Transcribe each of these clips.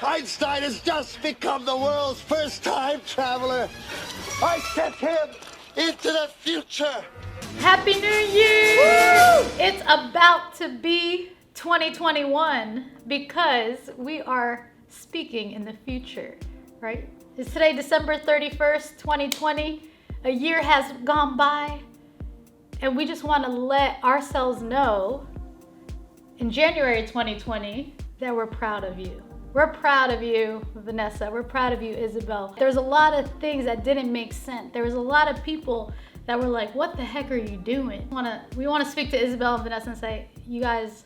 Einstein has just become the world's first time traveler. I sent him into the future. Happy New Year! Woo! It's about to be 2021 because we are speaking in the future, right? It's today December 31st, 2020. A year has gone by, and we just want to let ourselves know in January 2020 that we're proud of you. We're proud of you, Vanessa. We're proud of you, Isabel. There's a lot of things that didn't make sense. There was a lot of people that were like, what the heck are you doing? We want to speak to Isabel and Vanessa and say, you guys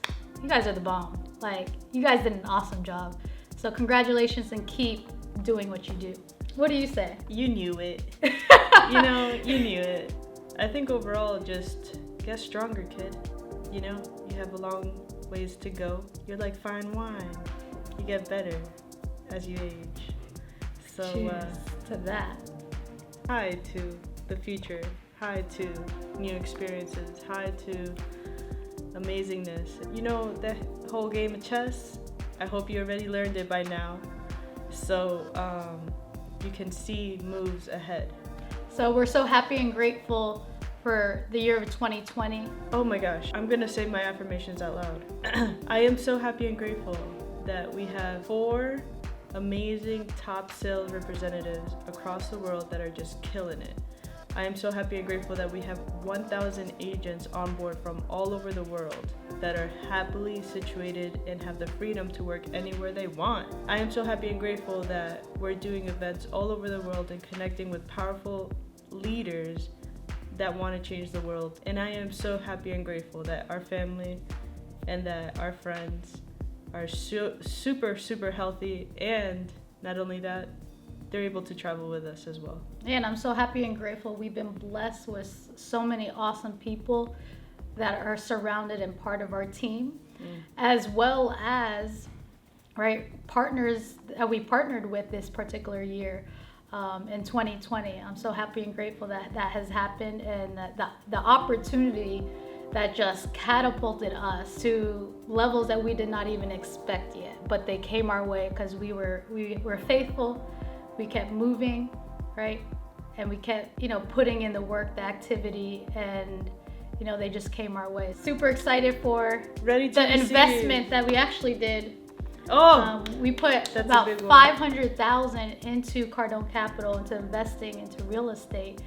are the bomb. Like, you guys did an awesome job. So congratulations and keep doing what you do. What do you say? You knew it. You knew it. I think overall, just get stronger, kid. You have a long ways to go. You're like fine wine. You get better as you age. So cheers to that. Hi to the future. Hi to new experiences. Hi to amazingness. That whole game of chess, I hope you already learned it by now. So you can see moves ahead. So we're so happy and grateful for the year of 2020. Oh my gosh, I'm gonna say my affirmations out loud. I am so happy and grateful that we have 4 amazing top sales representatives across the world that are just killing it. I am so happy and grateful that we have 1,000 agents on board from all over the world that are happily situated and have the freedom to work anywhere they want. I am so happy and grateful that we're doing events all over the world and connecting with powerful leaders that want to change the world. And I am so happy and grateful that our family and that our friends are super, super healthy, and not only that, they're able to travel with us as well. And I'm so happy and grateful we've been blessed with so many awesome people that are surrounded and part of our team, as well as partners that we partnered with this particular year in 2020. I'm so happy and grateful that that has happened, and that the opportunity that just catapulted us to levels that we did not even expect yet, but they came our way because we were faithful. We kept moving, right? And we kept, putting in the work, the activity, and, they just came our way. Super excited for the investment that we actually did. We put about $500,000 into Cardone Capital, into investing into real estate,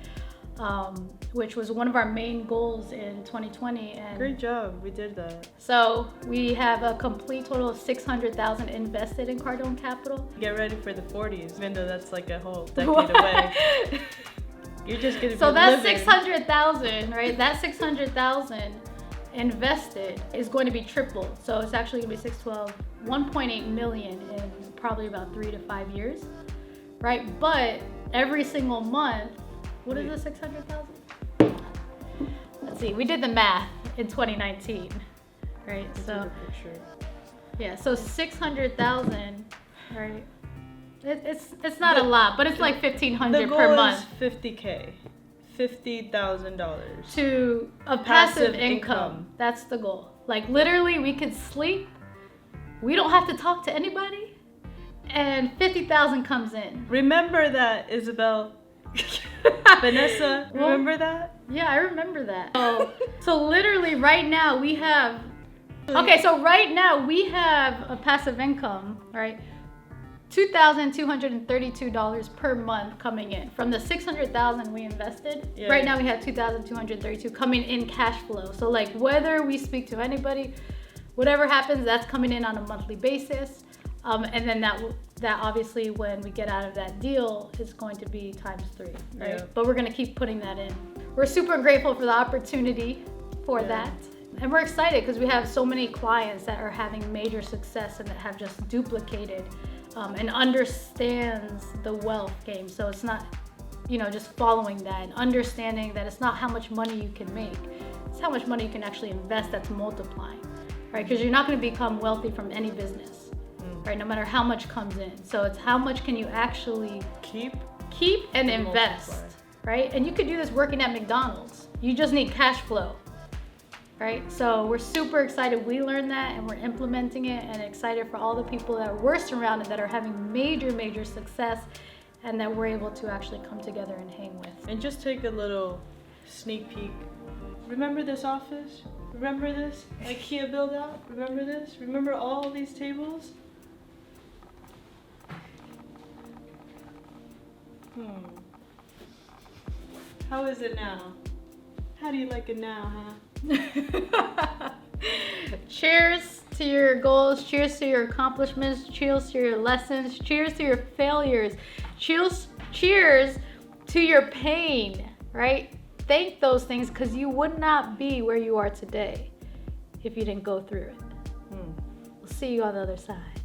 which was one of our main goals in 2020. And great job, we did that. So we have a complete total of $600,000 invested in Cardone Capital. Get ready for the 40s, even though that's like a whole decade away. You're just gonna be so that's living. $600,000, right? That $600,000 invested is going to be tripled. So it's actually gonna be 612, 1.8 million in probably about 3 to 5 years, right? But every single month, what is the 600,000? Let's see, we did the math in 2019, right? So yeah, so 600,000, right? It's not a lot, but it's like $1,500 per month. The goal is $50K, $50,000 to a passive income. That's the goal. Like literally, we could sleep. We don't have to talk to anybody, and 50,000 comes in. Remember that, Isabel. Vanessa, remember that? Yeah, I remember that. So literally right now we have, right now we have a passive income, right? $2,232 per month coming in from the $600,000 we invested. Yeah. Right now we have $2,232 coming in cash flow. So like whether we speak to anybody, whatever happens, that's coming in on a monthly basis. And then that obviously when we get out of that deal is going to be times 3, right? Yeah. But we're gonna keep putting that in. We're super grateful for the opportunity for that. And we're excited because we have so many clients that are having major success and that have just duplicated and understands the wealth game. So it's not, just following that and understanding that it's not how much money you can make. It's how much money you can actually invest that's multiplying, right? Because you're not gonna become wealthy from any business. Right, no matter how much comes in. So it's how much can you actually keep and invest, right? And you could do this working at McDonald's. You just need cash flow. right? So we're super excited. We learned that and we're implementing it, and excited for all the people that we're surrounded that are having major success and that we're able to actually come together and hang with. And just take a little sneak peek. Remember this office? Remember this IKEA build out? Remember this? Remember all these tables? How is it now? How do you like it now, huh? Cheers to your goals, cheers to your accomplishments, cheers to your lessons, cheers to your failures, cheers to your pain, right? Thank those things, because you would not be where you are today if you didn't go through it. We'll see you on the other side.